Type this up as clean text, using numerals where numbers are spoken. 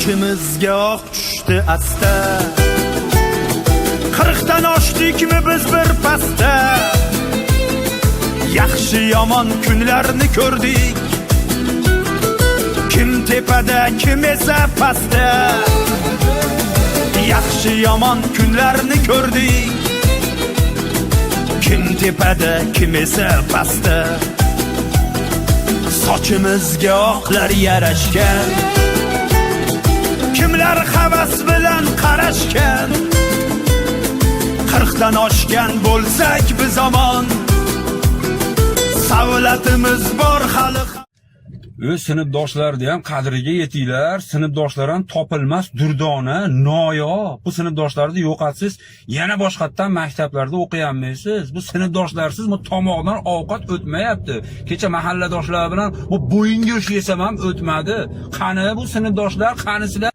sochimizga oq tushdi asta. 40 dan oshdikmi biz bir pasta. Yaxshi yomon kunlarni ko'rdik. Kim tepada, kim esa pastda. Yaxshi yomon kunlarni ko'rdik. Kim tepada, kim esa pastda. Sochimizga oqlar yarashgan. Kimlar havas bilan qarashgan. 40 dan oshgan bo'lsak biz zamon. Savlatimiz bor hali. O'z sinfdoshlarni ham qadriga yetinglar. Sinfdoshlar ham topilmas durdona, noyo. Bu sinfdoshlarni yo'qotsangiz, yana boshqatdan maktablarda o'qiyolmaysiz. Bu sinfdoshlarsiz bu tomoqdan ovqat o'tmayapti. Kecha mahalladoshlar bilan bu bo'yin go'sht yesam ham o'tmadi. Qani bu sinfdoshlar, qani sizlar?